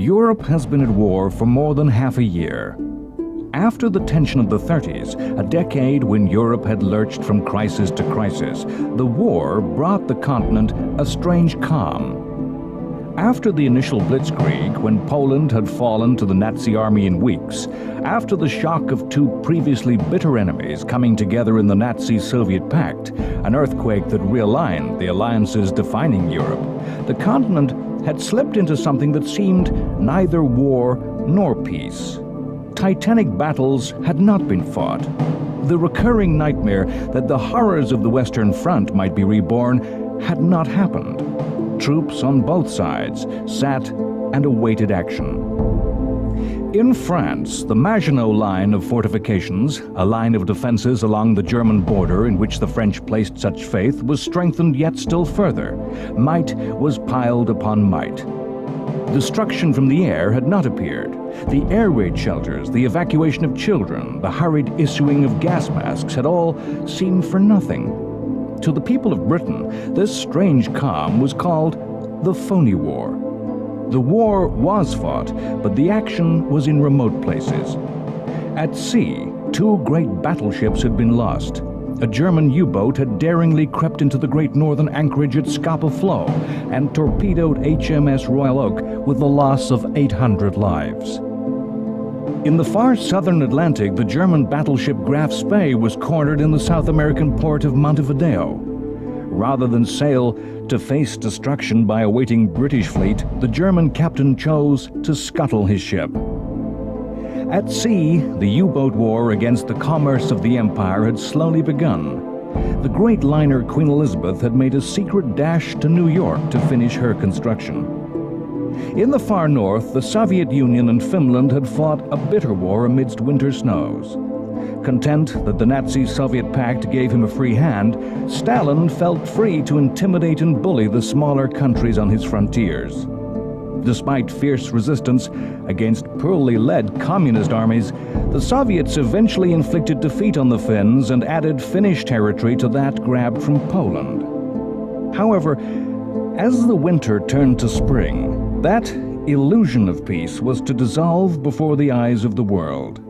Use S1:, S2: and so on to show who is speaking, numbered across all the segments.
S1: Europe has been at war for more than half a year. After the tension of the 30s, a decade when Europe had lurched from crisis to crisis, the war brought the continent a strange calm. After the initial blitzkrieg, when Poland had fallen to the Nazi army in weeks, after the shock of two previously bitter enemies coming together in the Nazi-Soviet pact, an earthquake that realigned the alliances defining Europe, the continent had slipped into something that seemed neither war nor peace. Titanic battles had not been fought. The recurring nightmare that the horrors of the Western Front might be reborn had not happened. Troops on both sides sat and awaited action. In France, the Maginot Line of fortifications, a line of defenses along the German border in which the French placed such faith, was strengthened yet still further. Might was piled upon might. Destruction from the air had not appeared. The air raid shelters, the evacuation of children, the hurried issuing of gas masks had all seemed for nothing. To the people of Britain, this strange calm was called the phony war. The war was fought, but the action was in remote places. At sea, two great battleships had been lost. A German U-boat had daringly crept into the great northern anchorage at Scapa Flow and torpedoed HMS Royal Oak with the loss of 800 lives. In the far southern Atlantic, the German battleship Graf Spee was cornered in the South American port of Montevideo. Rather than sail to face destruction by a waiting British fleet, the German captain chose to scuttle his ship. At sea, the U-boat war against the commerce of the empire had slowly begun. The great liner Queen Elizabeth had made a secret dash to New York to finish her construction. In the far north, the Soviet Union and Finland had fought a bitter war amidst winter snows. Content that the Nazi-Soviet pact gave him a free hand, Stalin felt free to intimidate and bully the smaller countries on his frontiers. Despite fierce resistance against poorly led communist armies, the Soviets eventually inflicted defeat on the Finns and added Finnish territory to that grabbed from Poland. However, as the winter turned to spring, that illusion of peace was to dissolve before the eyes of the world.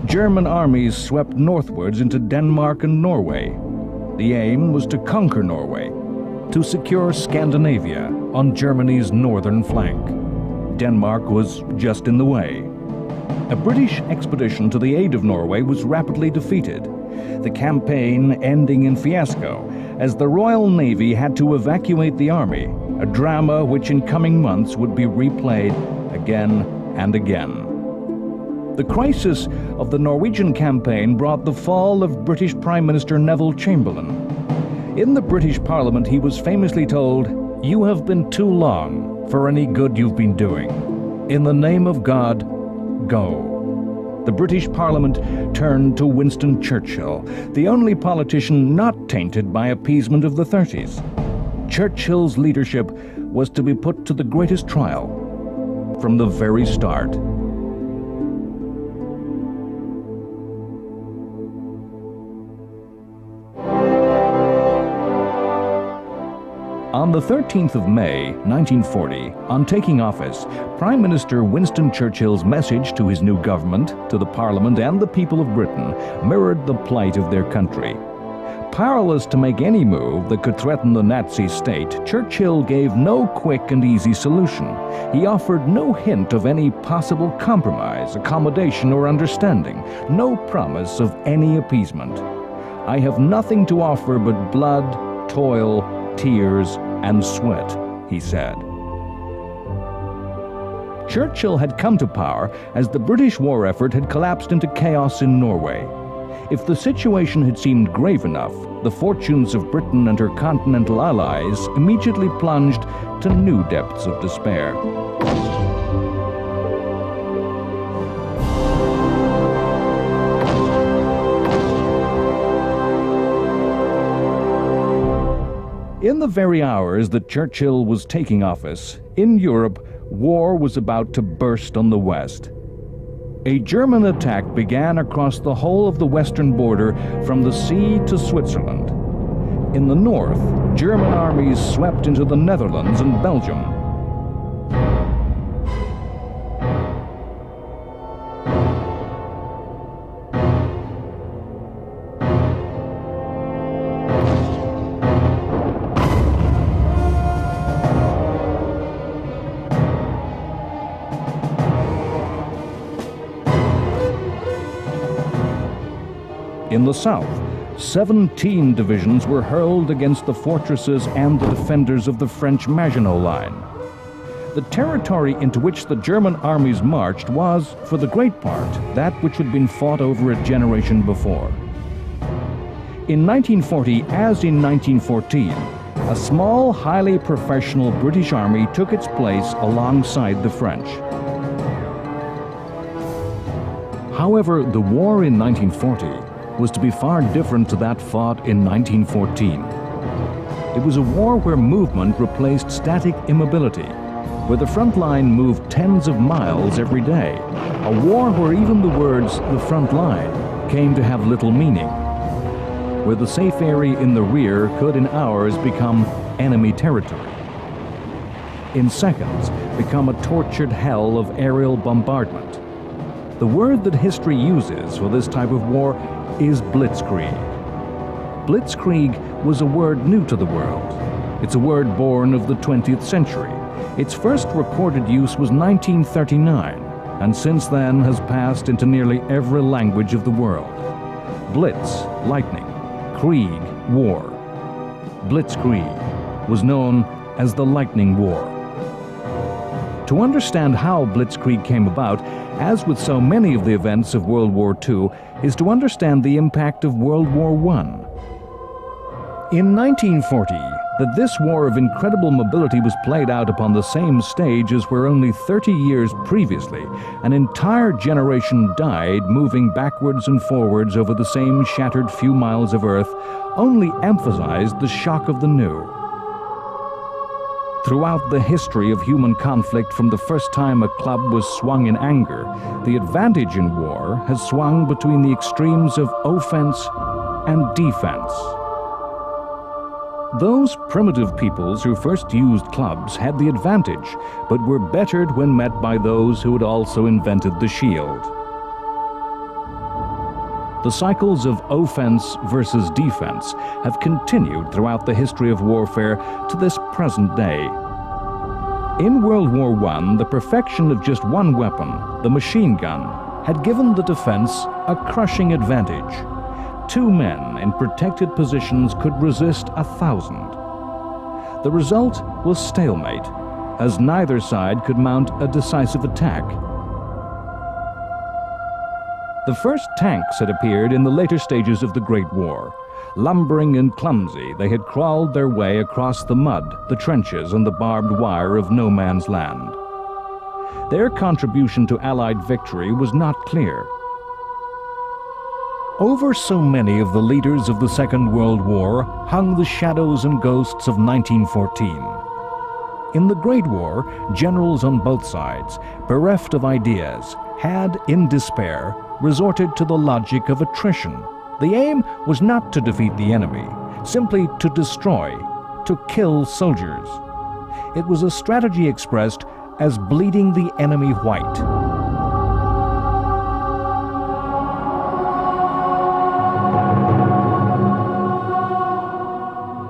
S1: German armies swept northwards into Denmark and Norway. The aim was to conquer Norway, to secure Scandinavia on Germany's northern flank. Denmark was just in the way. A British expedition to the aid of Norway was rapidly defeated, the campaign ending in fiasco as the Royal Navy had to evacuate the army, a drama which in coming months would be replayed again and again. The crisis of the Norwegian campaign brought the fall of British Prime Minister Neville Chamberlain. In the British Parliament, he was famously told, "You have been too long for any good you've been doing. In the name of God, go." The British Parliament turned to Winston Churchill, the only politician not tainted by appeasement of the 30s. Churchill's leadership was to be put to the greatest trial from the very start. On the 13th of May, 1940, on taking office, Prime Minister Winston Churchill's message to his new government, to the Parliament and the people of Britain, mirrored the plight of their country. Powerless to make any move that could threaten the Nazi state, Churchill gave no quick and easy solution. He offered no hint of any possible compromise, accommodation, or understanding, no promise of any appeasement. "I have nothing to offer but blood, toil, tears, and sweat," he said. Churchill had come to power as the British war effort had collapsed into chaos in Norway. If the situation had seemed grave enough, the fortunes of Britain and her continental allies immediately plunged to new depths of despair. In the very hours that Churchill was taking office, in Europe, war was about to burst on the West. A German attack began across the whole of the western border from the sea to Switzerland. In the north, German armies swept into the Netherlands and Belgium. In the south, 17 divisions were hurled against the fortresses and the defenders of the French Maginot Line. The territory into which the German armies marched was, for the great part, that which had been fought over a generation before. In 1940, as in 1914, a small, highly professional British army took its place alongside the French. However, the war in 1940 was to be far different to that fought in 1914. It was a war where movement replaced static immobility, where the front line moved tens of miles every day, a war where even the words "the front line" came to have little meaning, where the safe area in the rear could in hours become enemy territory, in seconds become a tortured hell of aerial bombardment. The word that history uses for this type of war is blitzkrieg. Blitzkrieg was a word new to the world. It's a word born of the 20th century. Its first recorded use was 1939, and since then has passed into nearly every language of the world. Blitz, lightning; Krieg, war. Blitzkrieg was known as the Lightning War. To understand how Blitzkrieg came about, as with so many of the events of World War II, is to understand the impact of World War I. In 1940, that this war of incredible mobility was played out upon the same stage as where only 30 years previously an entire generation died moving backwards and forwards over the same shattered few miles of earth, only emphasized the shock of the new. Throughout the history of human conflict, from the first time a club was swung in anger, the advantage in war has swung between the extremes of offense and defense. Those primitive peoples who first used clubs had the advantage, but were bettered when met by those who had also invented the shield. The cycles of offense versus defense have continued throughout the history of warfare to this present day. In World War I, the perfection of just one weapon, the machine gun, had given the defense a crushing advantage. 2 men in protected positions could resist 1,000. The result was stalemate, as neither side could mount a decisive attack. The first tanks had appeared in the later stages of the Great War. Lumbering and clumsy, they had crawled their way across the mud, the trenches, and the barbed wire of no man's land. Their contribution to Allied victory was not clear. Over so many of the leaders of the Second World War hung the shadows and ghosts of 1914. In the Great War, generals on both sides, bereft of ideas, had, in despair, resorted to the logic of attrition. The aim was not to defeat the enemy, simply to destroy, to kill soldiers. It was a strategy expressed as bleeding the enemy white.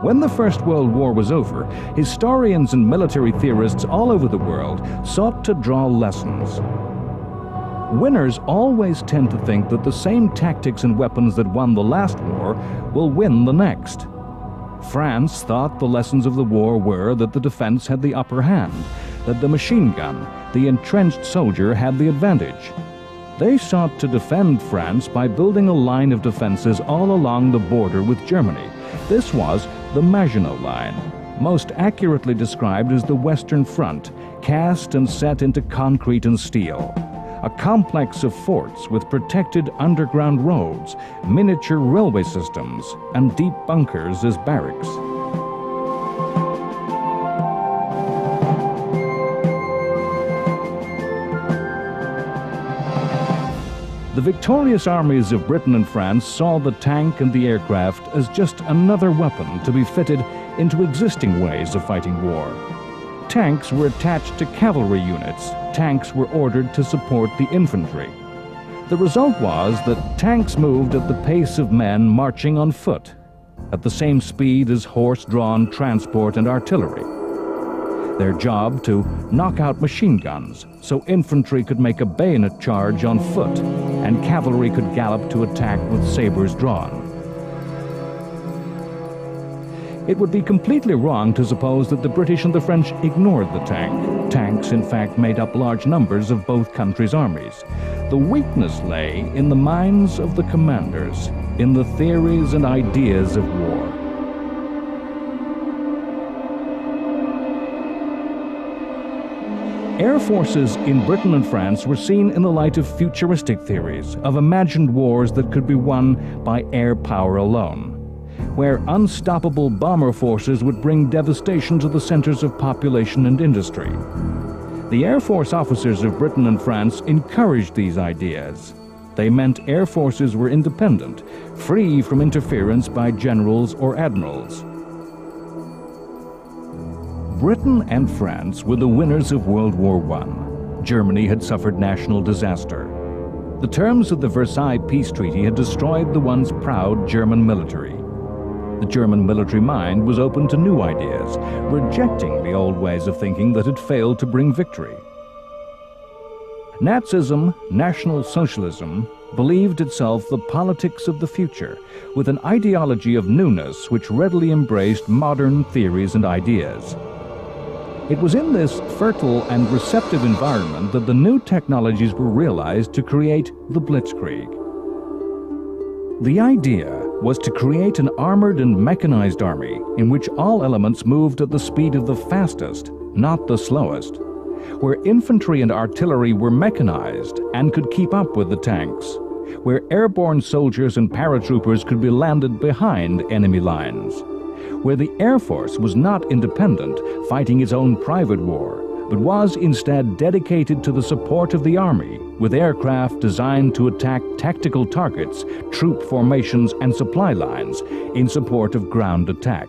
S1: When the First World War was over, historians and military theorists all over the world sought to draw lessons. Winners always tend to think that the same tactics and weapons that won the last war will win the next. France thought the lessons of the war were that the defense had the upper hand, that the machine gun, the entrenched soldier, had the advantage. They sought to defend France by building a line of defenses all along the border with Germany. This was the Maginot Line, most accurately described as the Western Front, cast and set into concrete and steel. A complex of forts with protected underground roads, miniature railway systems, and deep bunkers as barracks. The victorious armies of Britain and France saw the tank and the aircraft as just another weapon to be fitted into existing ways of fighting war. Tanks were attached to cavalry units. Tanks were ordered to support the infantry. The result was that tanks moved at the pace of men marching on foot, at the same speed as horse-drawn transport and artillery. Their job to knock out machine guns so infantry could make a bayonet charge on foot and cavalry could gallop to attack with sabers drawn. It would be completely wrong to suppose that the British and the French ignored the tank. Tanks, in fact, made up large numbers of both countries' armies. The weakness lay in the minds of the commanders, in the theories and ideas of war. Air forces in Britain and France were seen in the light of futuristic theories, of imagined wars that could be won by air power alone, where unstoppable bomber forces would bring devastation to the centers of population and industry. The Air Force officers of Britain and France encouraged these ideas. They meant air forces were independent, free from interference by generals or admirals. Britain and France were the winners of World War I. Germany had suffered national disaster. The terms of the Versailles Peace Treaty had destroyed the once proud German military. The German military mind was open to new ideas, rejecting the old ways of thinking that had failed to bring victory. Nazism, National Socialism, believed itself the politics of the future, with an ideology of newness which readily embraced modern theories and ideas. It was in this fertile and receptive environment that the new technologies were realized to create the Blitzkrieg. The idea was to create an armored and mechanized army in which all elements moved at the speed of the fastest, not the slowest, where infantry and artillery were mechanized and could keep up with the tanks, where airborne soldiers and paratroopers could be landed behind enemy lines, where the Air Force was not independent, fighting its own private war, but was instead dedicated to the support of the Army, with aircraft designed to attack tactical targets, troop formations, and supply lines in support of ground attack.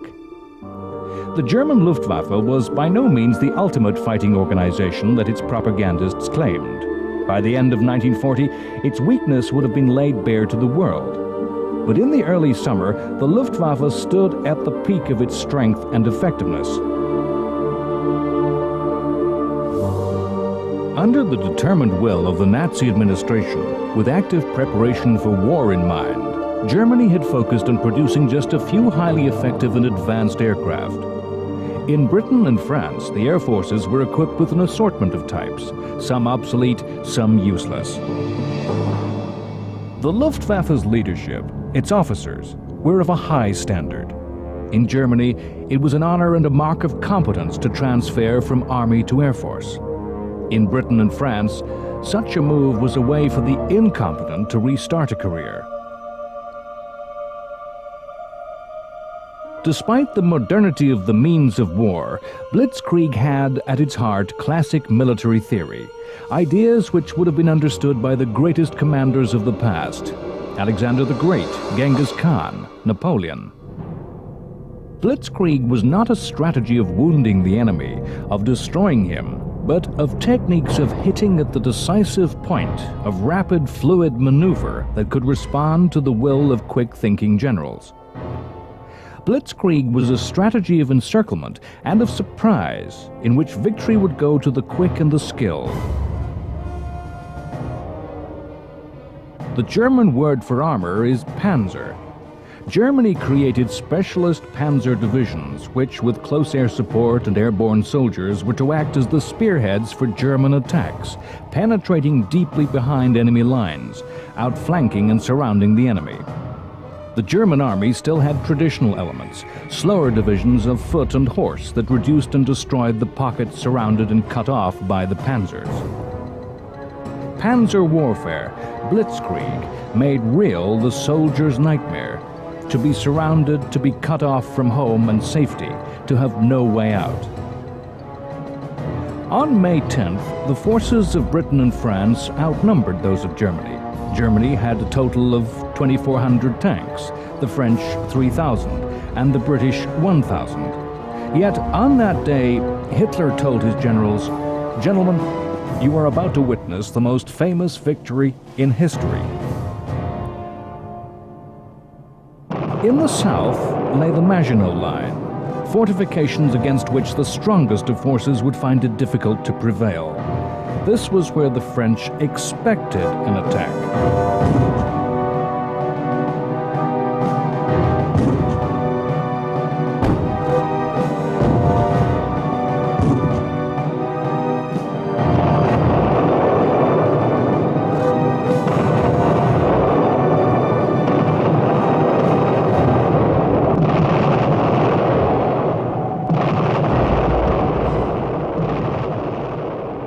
S1: The German Luftwaffe was by no means the ultimate fighting organization that its propagandists claimed. By the end of 1940, its weakness would have been laid bare to the world. But in the early summer, the Luftwaffe stood at the peak of its strength and effectiveness. Under the determined will of the Nazi administration, with active preparation for war in mind, Germany had focused on producing just a few highly effective and advanced aircraft. In Britain and France, the air forces were equipped with an assortment of types, some obsolete, some useless. The Luftwaffe's leadership, its officers, were of a high standard. In Germany, it was an honor and a mark of competence to transfer from army to air force. In Britain and France, such a move was a way for the incompetent to restart a career. Despite the modernity of the means of war, Blitzkrieg had at its heart classic military theory, ideas which would have been understood by the greatest commanders of the past: Alexander the Great, Genghis Khan, Napoleon. Blitzkrieg was not a strategy of wounding the enemy, of destroying him, but of techniques of hitting at the decisive point of rapid, fluid maneuver that could respond to the will of quick-thinking generals. Blitzkrieg was a strategy of encirclement and of surprise, in which victory would go to the quick and the skilled. The German word for armor is Panzer. Germany created specialist panzer divisions which, with close air support and airborne soldiers, were to act as the spearheads for German attacks, penetrating deeply behind enemy lines, outflanking and surrounding the enemy. The German army still had traditional elements, slower divisions of foot and horse that reduced and destroyed the pockets surrounded and cut off by the panzers. Panzer warfare, Blitzkrieg, made real the soldier's nightmare: to be surrounded, to be cut off from home and safety, to have no way out. On May 10th, the forces of Britain and France outnumbered those of Germany. Germany had a total of 2,400 tanks, the French 3,000, and the British 1,000. Yet on that day, Hitler told his generals, "Gentlemen, you are about to witness the most famous victory in history." In the south lay the Maginot Line, fortifications against which the strongest of forces would find it difficult to prevail. This was where the French expected an attack.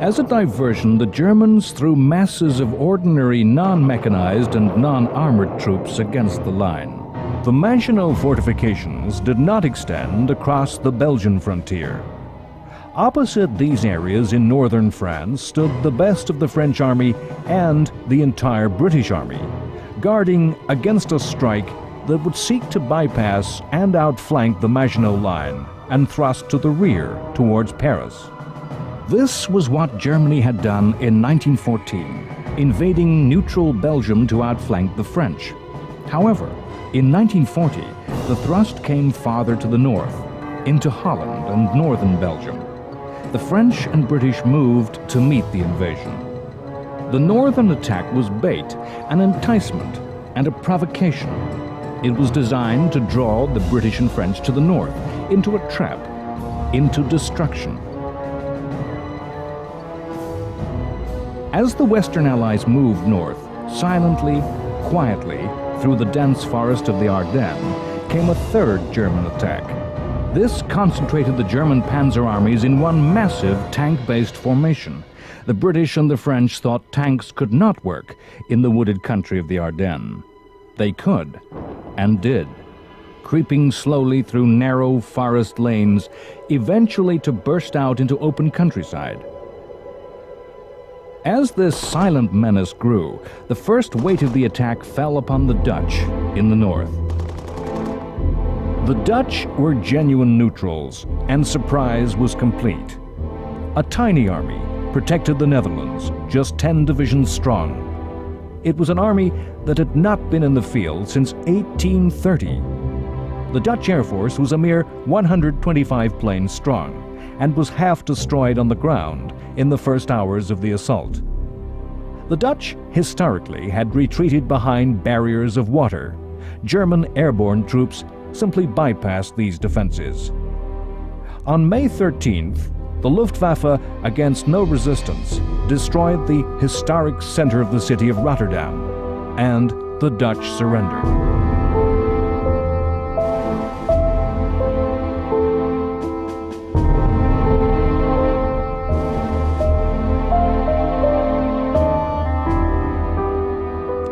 S1: As a diversion, the Germans threw masses of ordinary non-mechanized and non-armored troops against the line. The Maginot fortifications did not extend across the Belgian frontier. Opposite these areas in northern France stood the best of the French army and the entire British army, guarding against a strike that would seek to bypass and outflank the Maginot line and thrust to the rear towards Paris. This was what Germany had done in 1914, invading neutral Belgium to outflank the French. However, in 1940, the thrust came farther to the north, into Holland and northern Belgium. The French and British moved to meet the invasion. The northern attack was bait, an enticement, and a provocation. It was designed to draw the British and French to the north, into a trap, into destruction. As the Western Allies moved north, silently, quietly, through the dense forest of the Ardennes, came a third German attack. This concentrated the German panzer armies in one massive tank-based formation. The British and the French thought tanks could not work in the wooded country of the Ardennes. They could, and did, creeping slowly through narrow forest lanes, eventually to burst out into open countryside. As this silent menace grew, the first weight of the attack fell upon the Dutch in the north. The Dutch were genuine neutrals, and surprise was complete. A tiny army protected the Netherlands, just 10 divisions strong. It was an army that had not been in the field since 1830. The Dutch Air Force was a mere 125 planes strong, and was half destroyed on the ground in the first hours of the assault. The Dutch, historically, had retreated behind barriers of water. German airborne troops simply bypassed these defenses. On May 13th, the Luftwaffe, against no resistance, destroyed the historic center of the city of Rotterdam, and the Dutch surrendered.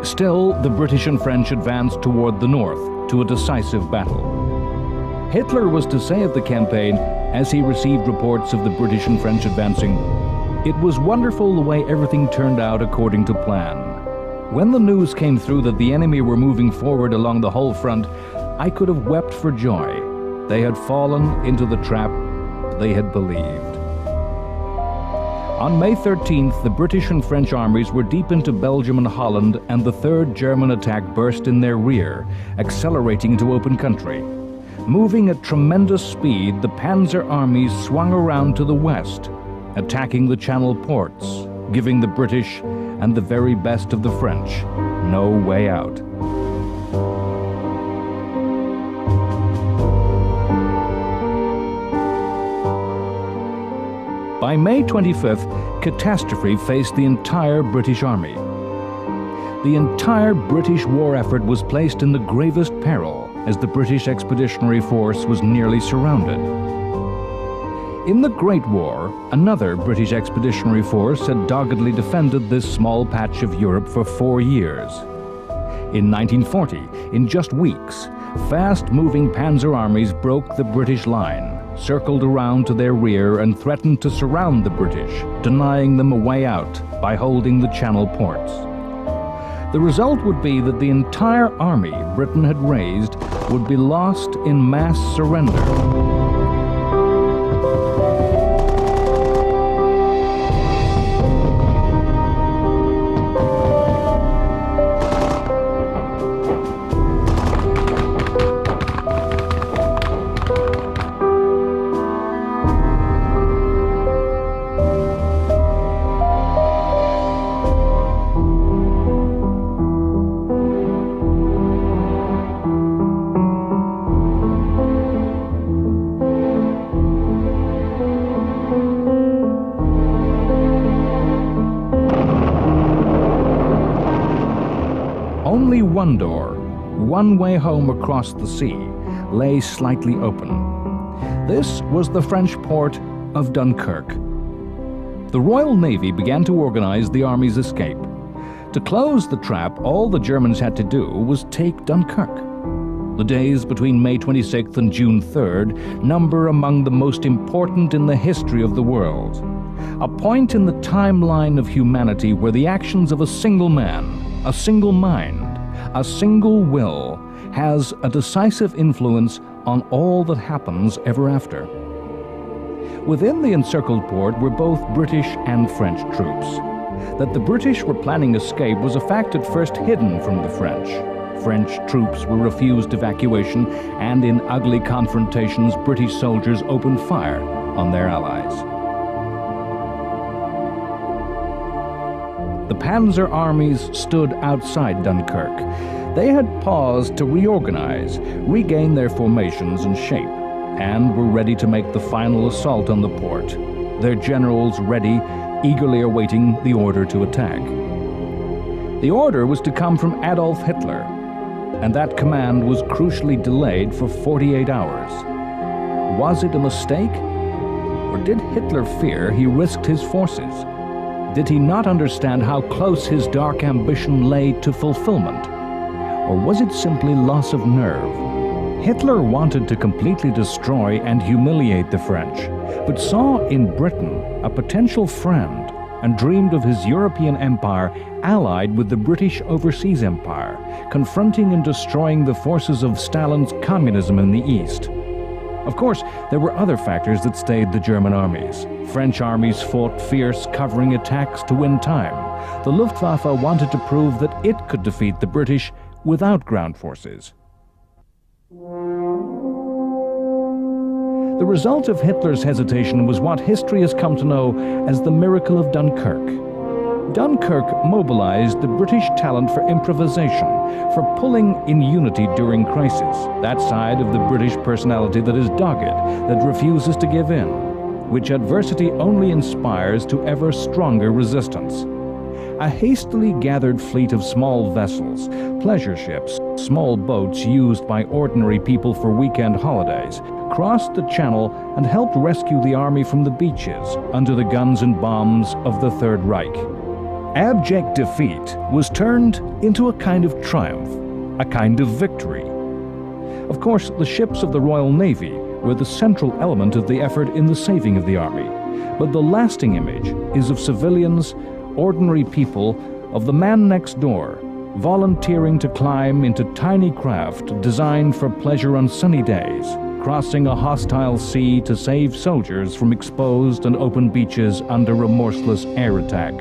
S1: Still, the British and French advanced toward the north to a decisive battle. Hitler was to say of the campaign, as he received reports of the British and French advancing, "It was wonderful the way everything turned out according to plan. When the news came through that the enemy were moving forward along the whole front, I could have wept for joy. They had fallen into the trap they had believed." On May 13th, the British and French armies were deep into Belgium and Holland, and the third German attack burst in their rear, accelerating to open country. Moving at tremendous speed, the Panzer armies swung around to the west, attacking the Channel ports, giving the British and the very best of the French no way out. By May 25th, catastrophe faced the entire British army. The entire British war effort was placed in the gravest peril as the British Expeditionary Force was nearly surrounded. In the Great War, another British Expeditionary Force had doggedly defended this small patch of Europe for 4 years. In 1940, in just weeks, fast-moving panzer armies broke the British line, circled around to their rear, and threatened to surround the British, denying them a way out by holding the Channel ports. The result would be that the entire army Britain had raised would be lost in mass surrender. one door, one way home across the sea, lay slightly open. This was the French port of Dunkirk. The Royal Navy began to organize the army's escape. To close the trap, all the Germans had to do was take Dunkirk. The days between May 26th and June 3rd number among the most important in the history of the world. A point in the timeline of humanity where the actions of a single man, a single mind, a single will has a decisive influence on all that happens ever after. Within the encircled port were both British and French troops. That the British were planning escape was a fact at first hidden from the French. French troops were refused evacuation, and in ugly confrontations, British soldiers opened fire on their allies. The Panzer armies stood outside Dunkirk. They had paused to reorganize, regain their formations and shape, and were ready to make the final assault on the port, their generals ready, eagerly awaiting the order to attack. The order was to come from Adolf Hitler, and that command was crucially delayed for 48 hours. Was it a mistake? Or did Hitler fear he risked his forces? Did he not understand how close his dark ambition lay to fulfillment? Or was it simply loss of nerve? Hitler wanted to completely destroy and humiliate the French, but saw in Britain a potential friend and dreamed of his European empire allied with the British Overseas Empire, confronting and destroying the forces of Stalin's communism in the East. Of course, there were other factors that stayed the German armies. French armies fought fierce, covering attacks to win time. The Luftwaffe wanted to prove that it could defeat the British without ground forces. The result of Hitler's hesitation was what history has come to know as the Miracle of Dunkirk. Dunkirk mobilized the British talent for improvisation, for pulling in unity during crisis, that side of the British personality that is dogged, that refuses to give in, which adversity only inspires to ever stronger resistance. A hastily gathered fleet of small vessels, pleasure ships, small boats used by ordinary people for weekend holidays, crossed the channel and helped rescue the army from the beaches under the guns and bombs of the Third Reich. Abject defeat was turned into a kind of triumph, a kind of victory. Of course, the ships of the Royal Navy were the central element of the effort in the saving of the army, but the lasting image is of civilians, ordinary people, of the man next door, volunteering to climb into tiny craft designed for pleasure on sunny days, crossing a hostile sea to save soldiers from exposed and open beaches under remorseless air attack.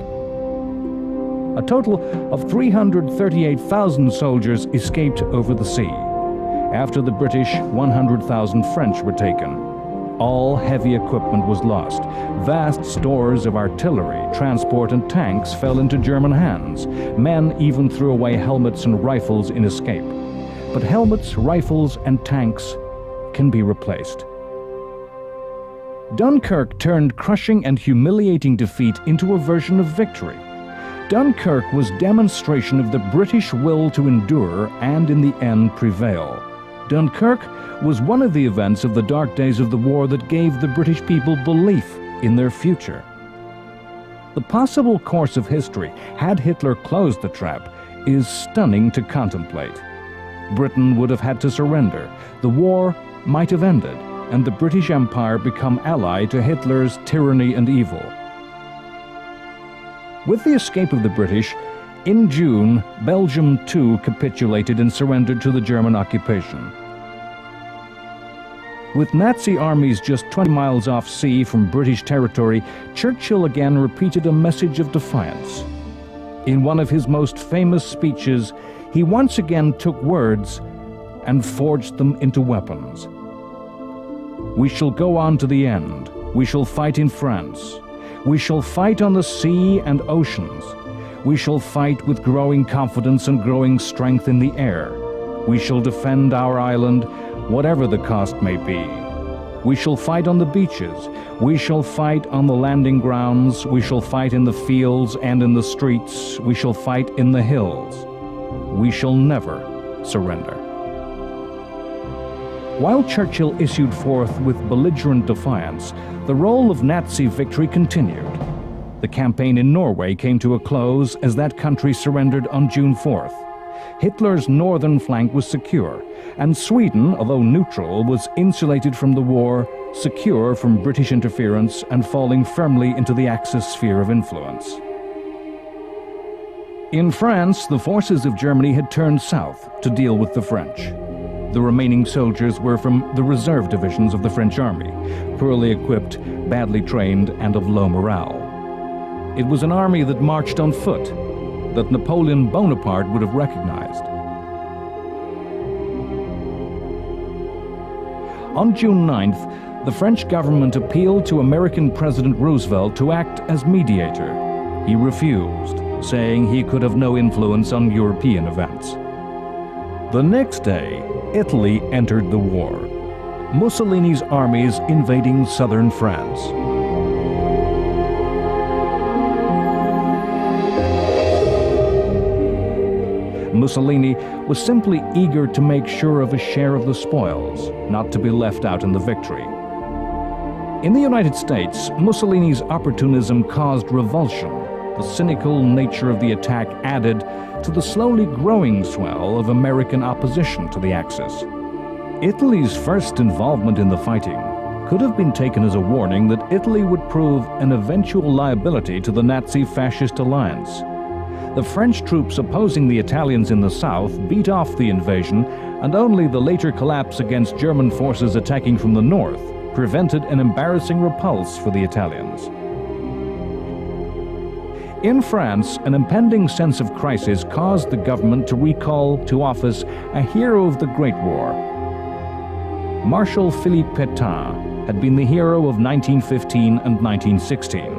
S1: A total of 338,000 soldiers escaped over the sea. After the British, 100,000 French were taken. All heavy equipment was lost. Vast stores of artillery, transport, and tanks fell into German hands. Men even threw away helmets and rifles in escape. But helmets, rifles, and tanks can be replaced. Dunkirk turned crushing and humiliating defeat into a version of victory. Dunkirk was demonstration of the British will to endure and in the end prevail. Dunkirk was one of the events of the dark days of the war that gave the British people belief in their future. The possible course of history, had Hitler closed the trap, is stunning to contemplate. Britain would have had to surrender, the war might have ended, and the British Empire become ally to Hitler's tyranny and evil. With the escape of the British, in June, Belgium too capitulated and surrendered to the German occupation. With Nazi armies just 20 miles off sea from British territory, Churchill again repeated a message of defiance. In one of his most famous speeches, he once again took words and forged them into weapons. "We shall go on to the end. We shall fight in France. We shall fight on the sea and oceans. We shall fight with growing confidence and growing strength in the air. We shall defend our island, whatever the cost may be. We shall fight on the beaches. We shall fight on the landing grounds. We shall fight in the fields and in the streets. We shall fight in the hills. "We shall never surrender." While Churchill issued forth with belligerent defiance, the role of Nazi victory continued. The campaign in Norway came to a close as that country surrendered on June 4th. Hitler's northern flank was secure, and Sweden, although neutral, was insulated from the war, secure from British interference, and falling firmly into the Axis sphere of influence. In France, the forces of Germany had turned south to deal with the French. The remaining soldiers were from the reserve divisions of the French army, poorly equipped, badly trained, and of low morale. It was an army that marched on foot, that Napoleon Bonaparte would have recognized. On June 9th, the French government appealed to American President Roosevelt to act as mediator. He refused, saying he could have no influence on European events. The next day, Italy entered the war, Mussolini's armies invading southern France. Mussolini was simply eager to make sure of a share of the spoils, not to be left out in the victory. In the United States, Mussolini's opportunism caused revulsion. The cynical nature of the attack added to the slowly growing swell of American opposition to the Axis. Italy's first involvement in the fighting could have been taken as a warning that Italy would prove an eventual liability to the Nazi-fascist alliance. The French troops opposing the Italians in the south beat off the invasion, and only the later collapse against German forces attacking from the north prevented an embarrassing repulse for the Italians. In France, an impending sense of crisis caused the government to recall to office a hero of the Great War. Marshal Philippe Pétain had been the hero of 1915 and 1916.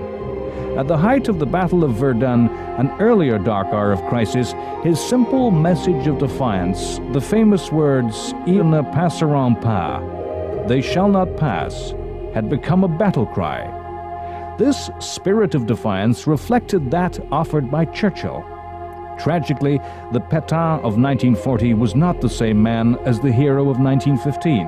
S1: At the height of the Battle of Verdun, an earlier dark hour of crisis, his simple message of defiance, the famous words, "Ils ne passeront pas," "They shall not pass," had become a battle cry. This spirit of defiance reflected that offered by Churchill. Tragically, the Pétain of 1940 was not the same man as the hero of 1915.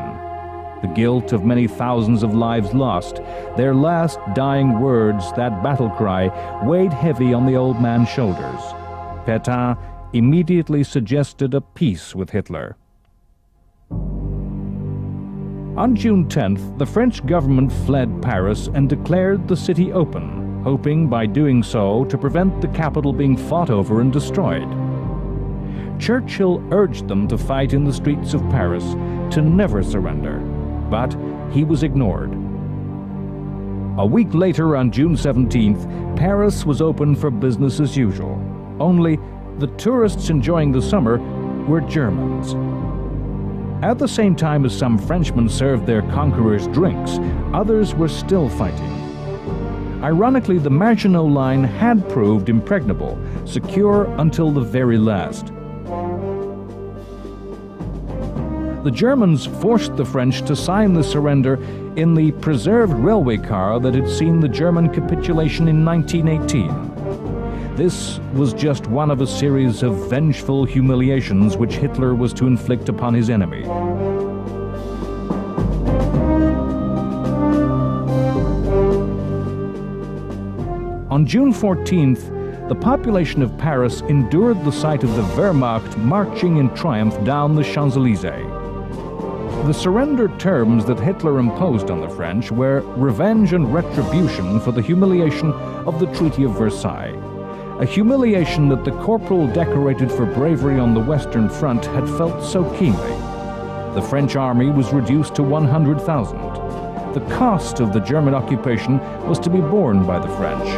S1: The guilt of many thousands of lives lost, their last dying words, that battle cry, weighed heavy on the old man's shoulders. Pétain immediately suggested a peace with Hitler. On June 10th, the French government fled Paris and declared the city open, hoping by doing so to prevent the capital being fought over and destroyed. Churchill urged them to fight in the streets of Paris, to never surrender. But he was ignored. A week later, on June 17th, Paris was open for business as usual. Only the tourists enjoying the summer were Germans. At the same time as some Frenchmen served their conquerors drinks, others were still fighting. Ironically, the Maginot Line had proved impregnable, secure until the very last. The Germans forced the French to sign the surrender in the preserved railway car that had seen the German capitulation in 1918. This was just one of a series of vengeful humiliations which Hitler was to inflict upon his enemy. On June 14th, the population of Paris endured the sight of the Wehrmacht marching in triumph down the Champs-Élysées. The surrender terms that Hitler imposed on the French were revenge and retribution for the humiliation of the Treaty of Versailles, a humiliation that the corporal decorated for bravery on the Western Front had felt so keenly. The French army was reduced to 100,000. The cost of the German occupation was to be borne by the French.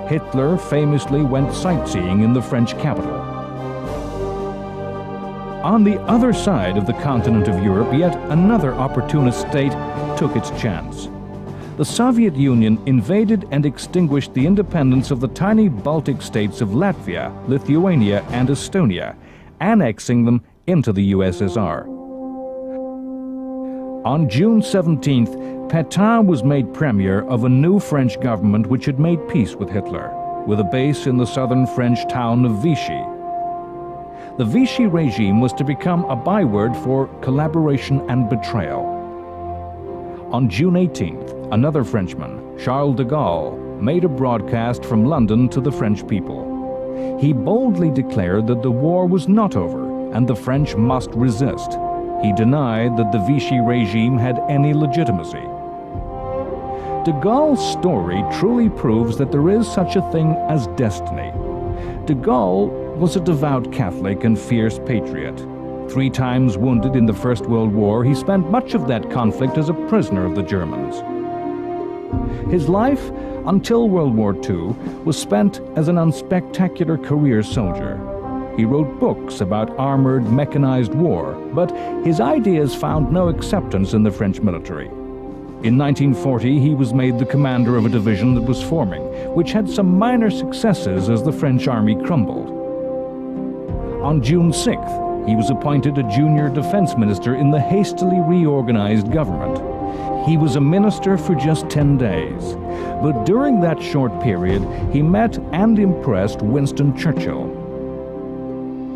S1: Hitler famously went sightseeing in the French capital. On the other side of the continent of Europe, yet another opportunist state took its chance. the Soviet Union invaded and extinguished the independence of the tiny Baltic states of Latvia, Lithuania, and Estonia, annexing them into the USSR. On June 17th, Pétain was made premier of a new French government which had made peace with Hitler, with a base in the southern French town of Vichy. The Vichy regime was to become a byword for collaboration and betrayal. On June 18th, another Frenchman, Charles de Gaulle, made a broadcast from London to the French people. He boldly declared that the war was not over and the French must resist. He denied that the Vichy regime had any legitimacy. De Gaulle's story truly proves that there is such a thing as destiny. De Gaulle was a devout Catholic and fierce patriot. 3 times wounded in the First World War, he spent much of that conflict as a prisoner of the Germans. His life, until World War II, was spent as an unspectacular career soldier. He wrote books about armored, mechanized war, but his ideas found no acceptance in the French military. In 1940, he was made the commander of a division that was forming, which had some minor successes as the French army crumbled. On June 6th, he was appointed a junior defense minister in the hastily reorganized government. He was a minister for just 10 days, but during that short period, he met and impressed Winston Churchill.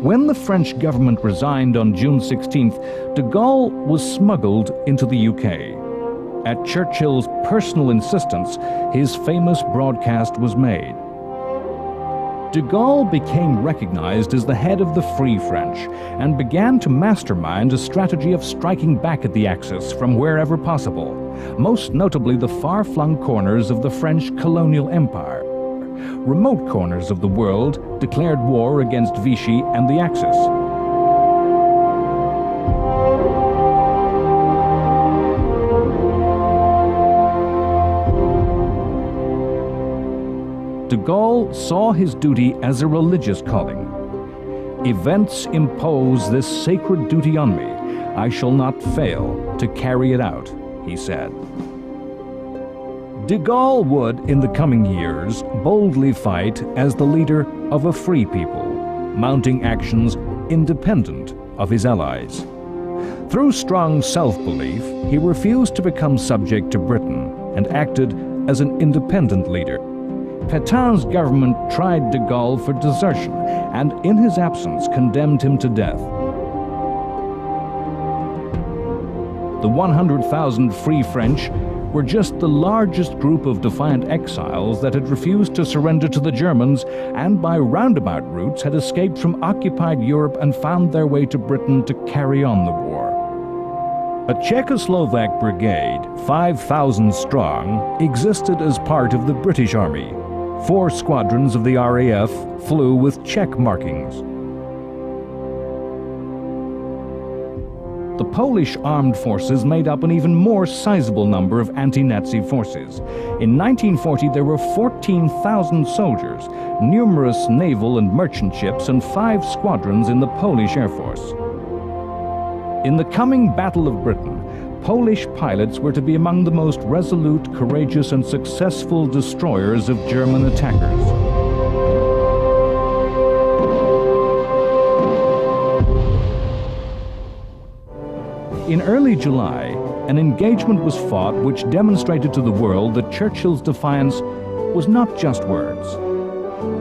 S1: When the French government resigned on June 16th, de Gaulle was smuggled into the UK. At Churchill's personal insistence, his famous broadcast was made. De Gaulle became recognized as the head of the Free French and began to mastermind a strategy of striking back at the Axis from wherever possible, most notably the far-flung corners of the French colonial empire. Remote corners of the world declared war against Vichy and the Axis. De Gaulle saw his duty as a religious calling. "Events impose this sacred duty on me. I shall not fail to carry it out," he said. De Gaulle would, in the coming years, boldly fight as the leader of a free people, mounting actions independent of his allies. Through strong self-belief, he refused to become subject to Britain and acted as an independent leader. Pétain's government tried de Gaulle for desertion and, in his absence, condemned him to death. The 100,000 Free French were just the largest group of defiant exiles that had refused to surrender to the Germans and by roundabout routes had escaped from occupied Europe and found their way to Britain to carry on the war. A Czechoslovak brigade, 5,000 strong, existed as part of the British Army. 4 squadrons of the RAF flew with Czech markings. The Polish armed forces made up an even more sizable number of anti-Nazi forces. In 1940, there were 14,000 soldiers, numerous naval and merchant ships, and 5 squadrons in the Polish Air Force. In the coming Battle of Britain, Polish pilots were to be among the most resolute, courageous, and successful destroyers of German attackers. In early July, an engagement was fought which demonstrated to the world that Churchill's defiance was not just words.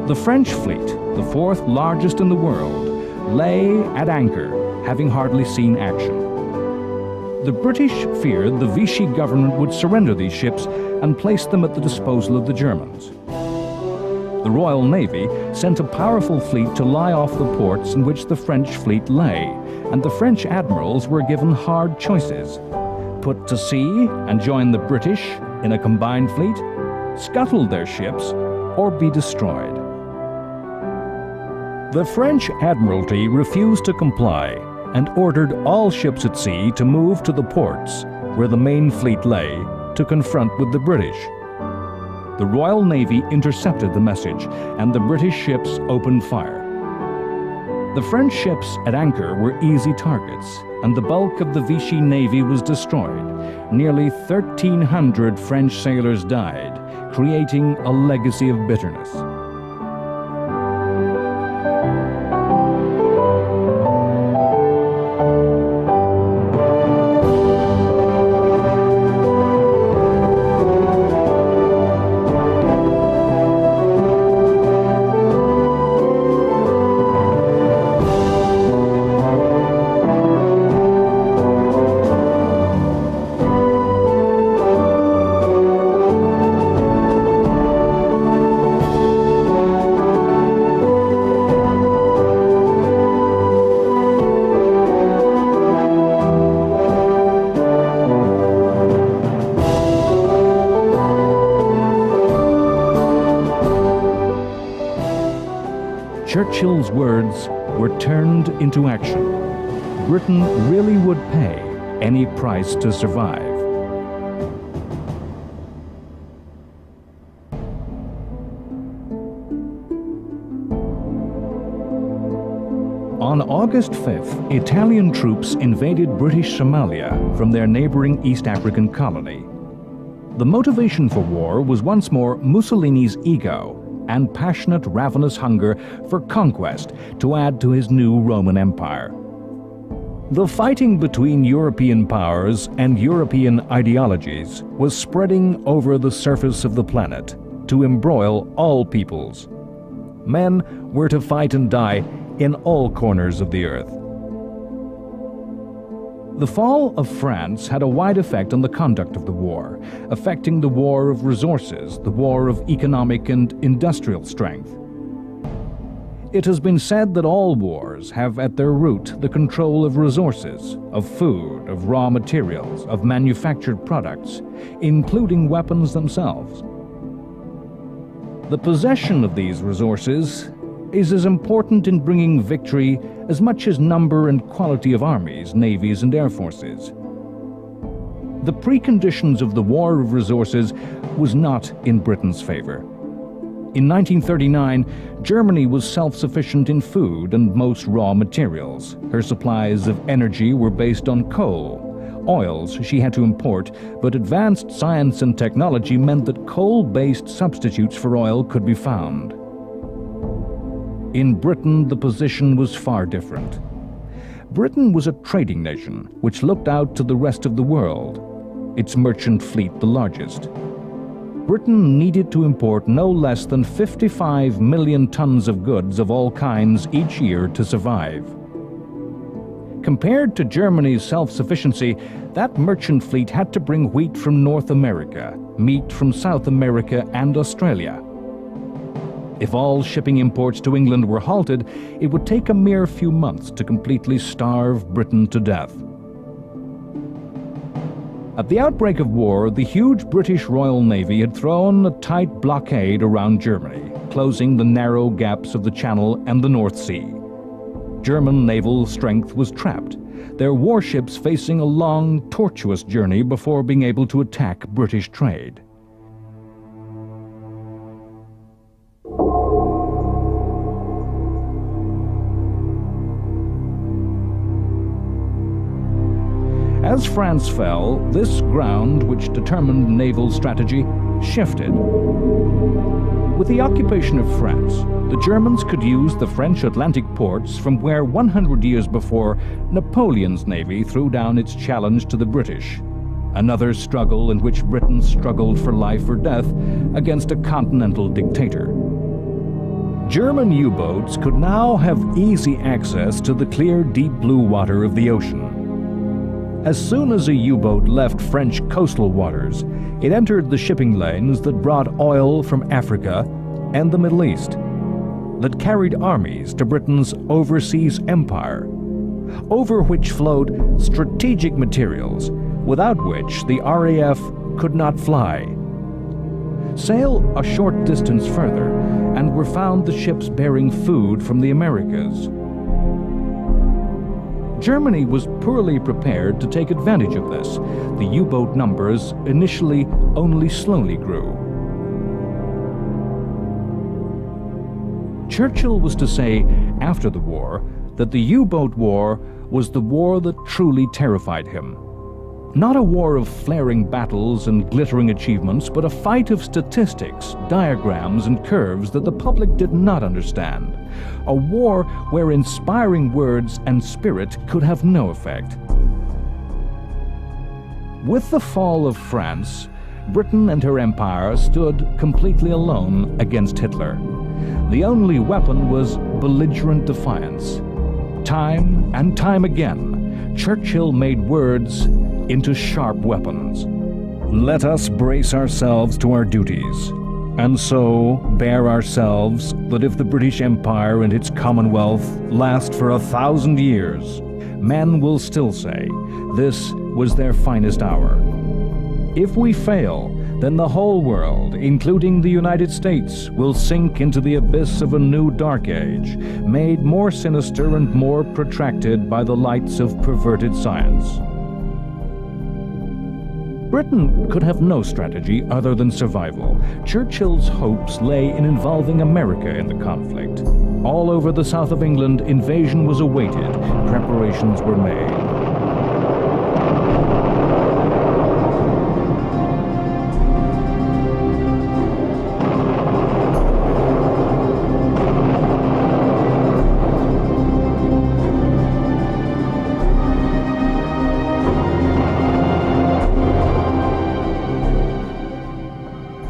S1: The French fleet, the 4th largest in the world, lay at anchor, having hardly seen action. The British feared the Vichy government would surrender these ships and place them at the disposal of the Germans. The Royal Navy sent a powerful fleet to lie off the ports in which the French fleet lay, and the French admirals were given hard choices: put to sea and join the British in a combined fleet, scuttle their ships, or be destroyed. The French Admiralty refused to comply and ordered all ships at sea to move to the ports where the main fleet lay to confront with the British. The Royal Navy intercepted the message and the British ships opened fire. The French ships at anchor were easy targets. and the bulk of the Vichy navy was destroyed. Nearly 1,300 French sailors died, creating a legacy of bitterness. Churchill's words were turned into action. Britain really would pay any price to survive. On August 5th, Italian troops invaded British Somalia from their neighboring East African colony. The motivation for war was once more Mussolini's ego and passionate, ravenous hunger for conquest to add to his new Roman Empire. The fighting between European powers and European ideologies was spreading over the surface of the planet to embroil all peoples. Men were to fight and die in all corners of the earth. The fall of France had a wide effect on the conduct of the war, affecting the war of resources, the war of economic and industrial strength. It has been said that all wars have at their root the control of resources, of food, of raw materials, of manufactured products, including weapons themselves. The possession of these resources is as important in bringing victory as much as number and quality of armies, navies, and air forces. The preconditions of the war of resources was not in Britain's favor. In 1939, Germany was self-sufficient in food and most raw materials. Her supplies of energy were based on coal. Oils she had to import, but advanced science and technology meant that coal-based substitutes for oil could be found. In Britain, the position was far different. Britain was a trading nation which looked out to the rest of the world, its merchant fleet the largest. Britain needed to import no less than 55 million tons of goods of all kinds each year to survive. Compared to Germany's self-sufficiency, that merchant fleet had to bring wheat from North America, meat from South America and Australia. If all shipping imports to England were halted, it would take a mere few months to completely starve Britain to death. At the outbreak of war, the huge British Royal Navy had thrown a tight blockade around Germany, closing the narrow gaps of the Channel and the North Sea. German naval strength was trapped, their warships facing a long, tortuous journey before being able to attack British trade. As France fell, this ground, which determined naval strategy, shifted. With the occupation of France, the Germans could use the French Atlantic ports from where 100 years before Napoleon's navy threw down its challenge to the British. Another struggle in which Britain struggled for life or death against a continental dictator. German U-boats could now have easy access to the clear, deep blue water of the ocean. As soon as a U-boat left French coastal waters, it entered the shipping lanes that brought oil from Africa and the Middle East, that carried armies to Britain's overseas empire, over which flowed strategic materials without which the RAF could not fly. Sail a short distance further, and were found the ships bearing food from the Americas. Germany was poorly prepared to take advantage of this. The U-boat numbers initially only slowly grew. Churchill was to say, after the war that the U-boat war was the war that truly terrified him. Not a war of flaring battles and glittering achievements, but a fight of statistics, diagrams, and curves that the public did not understand. A war where inspiring words and spirit could have no effect. With the fall of France, Britain and her empire stood completely alone against Hitler. The only weapon was belligerent defiance. Time and time again, Churchill made words into sharp weapons. Let us brace ourselves to our duties, and so bear ourselves that if the British Empire and its Commonwealth last for 1,000 years, men will still say this was their finest hour. If we fail, then the whole world, including the United States, will sink into the abyss of a new dark age, made more sinister and more protracted by the lights of perverted science. Britain could have no strategy other than survival. Churchill's hopes lay in involving America in the conflict. All over the south of England, invasion was awaited. Preparations were made.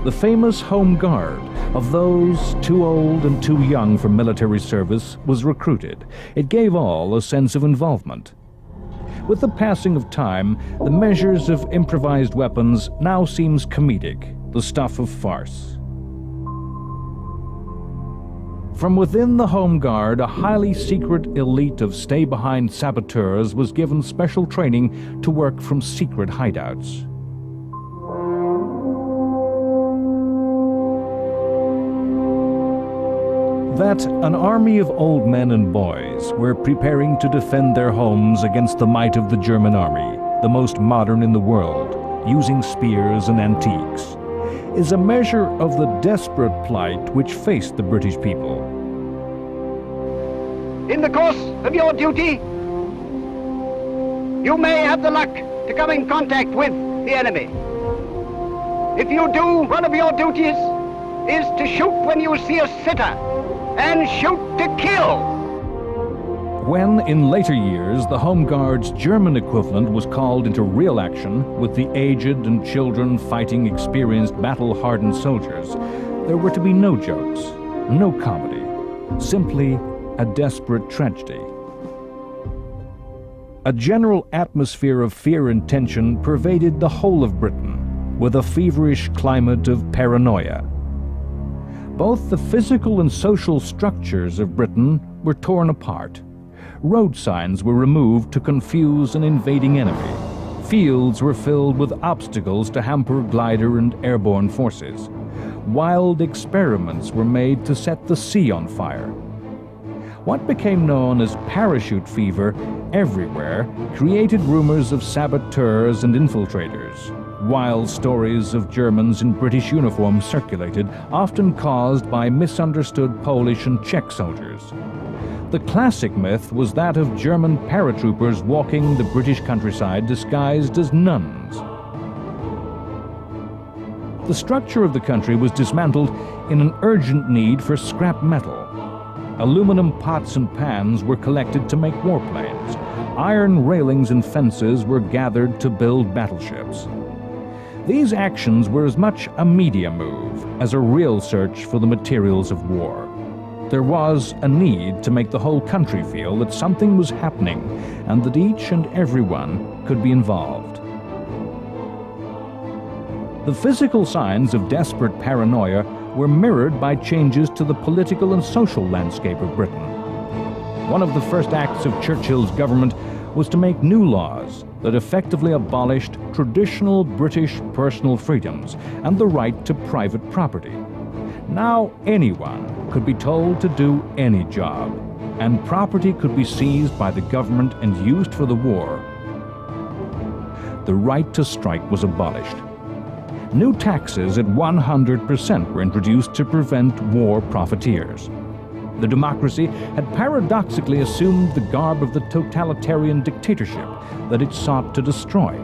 S1: The famous Home Guard, of those too old and too young for military service, was recruited. It gave all a sense of involvement. With the passing of time, the measures of improvised weapons now seems comedic, the stuff of farce. From within the Home Guard, a highly secret elite of stay-behind saboteurs was given special training to work from secret hideouts. That an army of old men and boys were preparing to defend their homes against the might of the German army, the most modern in the world, using spears and antiques, is a measure of the desperate plight which faced the British people.
S2: In the course of your duty, you may have the luck to come in contact with the enemy. If you do, one of your duties is to shoot when you see a sitter, and shoot to kill.
S1: When, in later years, the Home Guard's German equivalent was called into real action, with the aged and children fighting experienced battle-hardened soldiers, there were to be no jokes, no comedy, simply a desperate tragedy. A general atmosphere of fear and tension pervaded the whole of Britain, with a feverish climate of paranoia. Both the physical and social structures of Britain were torn apart. Road signs were removed to confuse an invading enemy. Fields were filled with obstacles to hamper glider and airborne forces. Wild experiments were made to set the sea on fire. What became known as parachute fever everywhere created rumors of saboteurs and infiltrators. Wild stories of Germans in British uniforms circulated, often caused by misunderstood Polish and Czech soldiers. The classic myth was that of German paratroopers walking the British countryside disguised as nuns. The structure of the country was dismantled in an urgent need for scrap metal. Aluminum pots and pans were collected to make warplanes. Iron railings and fences were gathered to build battleships. These actions were as much a media move as a real search for the materials of war. There was a need to make the whole country feel that something was happening and that each and everyone could be involved. The physical signs of desperate paranoia were mirrored by changes to the political and social landscape of Britain. One of the first acts of Churchill's government was to make new laws that effectively abolished traditional British personal freedoms and the right to private property. Now anyone could be told to do any job, and property could be seized by the government and used for the war. The right to strike was abolished. New taxes at 100% were introduced to prevent war profiteers. The democracy had paradoxically assumed the garb of the totalitarian dictatorship that it sought to destroy.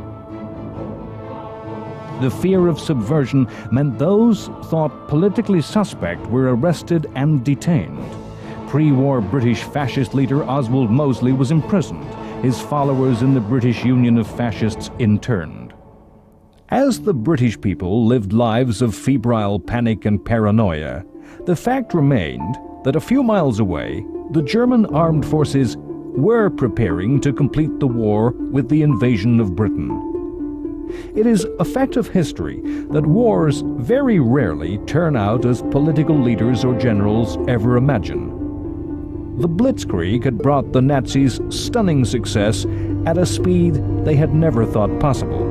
S1: The fear of subversion meant those thought politically suspect were arrested and detained. Pre-war British fascist leader Oswald Mosley was imprisoned, his followers in the British Union of Fascists interned. As the British people lived lives of febrile panic and paranoia, the fact remained that a few miles away, the German armed forces were preparing to complete the war with the invasion of Britain. It is a fact of history that wars very rarely turn out as political leaders or generals ever imagine. The Blitzkrieg had brought the Nazis stunning success at a speed they had never thought possible.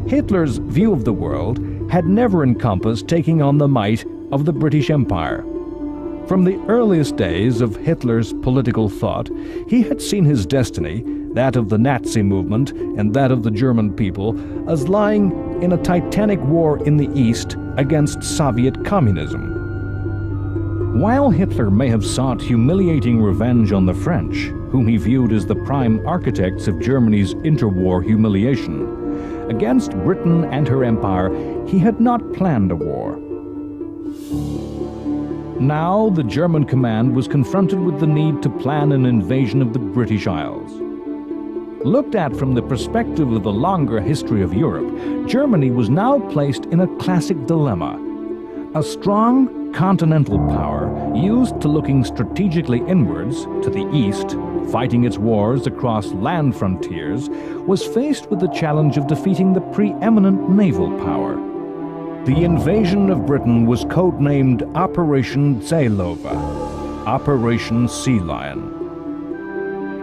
S1: Hitler's view of the world had never encompassed taking on the might of the British Empire. From the earliest days of Hitler's political thought, he had seen his destiny, that of the Nazi movement and that of the German people, as lying in a titanic war in the East against Soviet communism. While Hitler may have sought humiliating revenge on the French, whom he viewed as the prime architects of Germany's interwar humiliation, against Britain and her empire, he had not planned a war. Now the German command was confronted with the need to plan an invasion of the British Isles. Looked at from the perspective of the longer history of Europe, Germany was now placed in a classic dilemma. A strong continental power, used to looking strategically inwards, to the east, fighting its wars across land frontiers, was faced with the challenge of defeating the preeminent naval power. The invasion of Britain was codenamed Operation Seelöwe, Operation Sea Lion.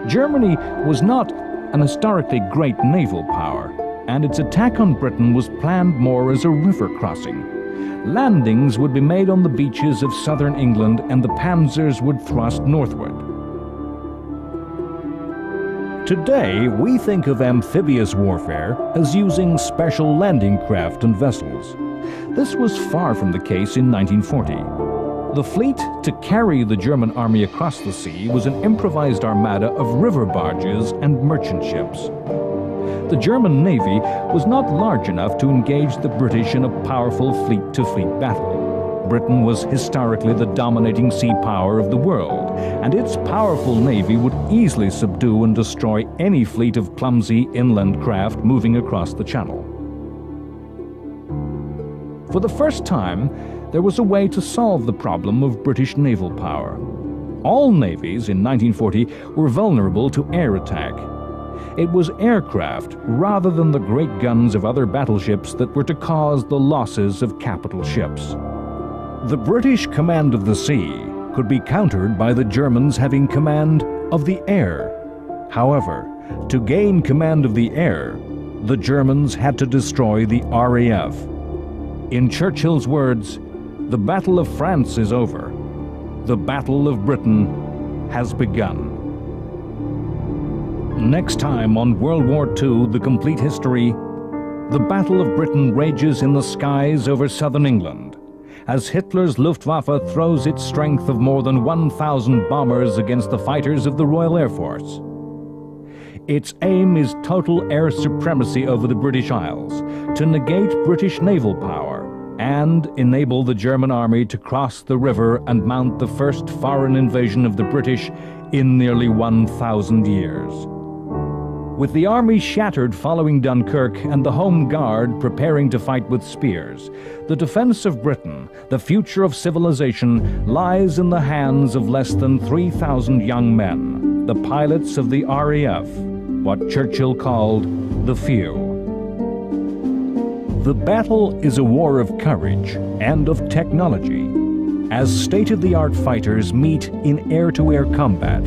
S1: Germany was not an historically great naval power, and its attack on Britain was planned more as a river crossing. Landings would be made on the beaches of southern England, and the panzers would thrust northward. Today, we think of amphibious warfare as using special landing craft and vessels. This was far from the case in 1940. The fleet to carry the German army across the sea was an improvised armada of river barges and merchant ships. The German Navy was not large enough to engage the British in a powerful fleet-to-fleet battle. Britain was historically the dominating sea power of the world, and its powerful navy would easily subdue and destroy any fleet of clumsy inland craft moving across the Channel. For the first time, there was a way to solve the problem of British naval power. All navies in 1940 were vulnerable to air attack. It was aircraft rather than the great guns of other battleships that were to cause the losses of capital ships. The British command of the sea could be countered by the Germans having command of the air. However, to gain command of the air, the Germans had to destroy the RAF. In Churchill's words, "The Battle of France is over. The Battle of Britain has begun." Next time on World War II, The Complete History, the Battle of Britain rages in the skies over southern England, as Hitler's Luftwaffe throws its strength of more than 1,000 bombers against the fighters of the Royal Air Force. Its aim is total air supremacy over the British Isles, to negate British naval power, and enable the German army to cross the river and mount the first foreign invasion of the British in nearly 1,000 years. With the army shattered following Dunkirk and the Home Guard preparing to fight with spears, the defense of Britain, the future of civilization, lies in the hands of less than 3,000 young men, the pilots of the RAF, what Churchill called the few. The battle is a war of courage and of technology, as state-of-the-art fighters meet in air-to-air combat.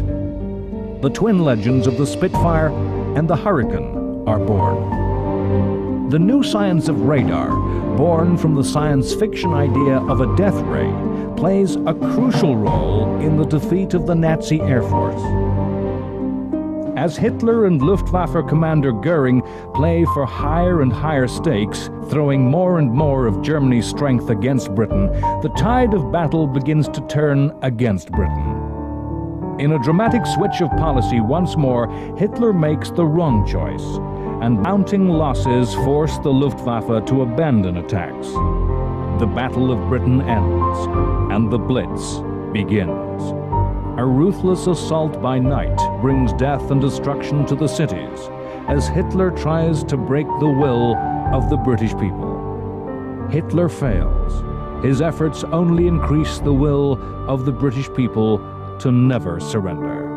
S1: The twin legends of the Spitfire and the Hurricane are born. The new science of radar, born from the science fiction idea of a death ray, plays a crucial role in the defeat of the Nazi Air Force. As Hitler and Luftwaffe commander Goering play for higher and higher stakes, throwing more and more of Germany's strength against Britain, the tide of battle begins to turn against Britain. In a dramatic switch of policy once more, Hitler makes the wrong choice, and mounting losses force the Luftwaffe to abandon attacks. The Battle of Britain ends, and the Blitz begins. A ruthless assault by night brings death and destruction to the cities, as Hitler tries to break the will of the British people. Hitler fails. His efforts only increase the will of the British people to never surrender.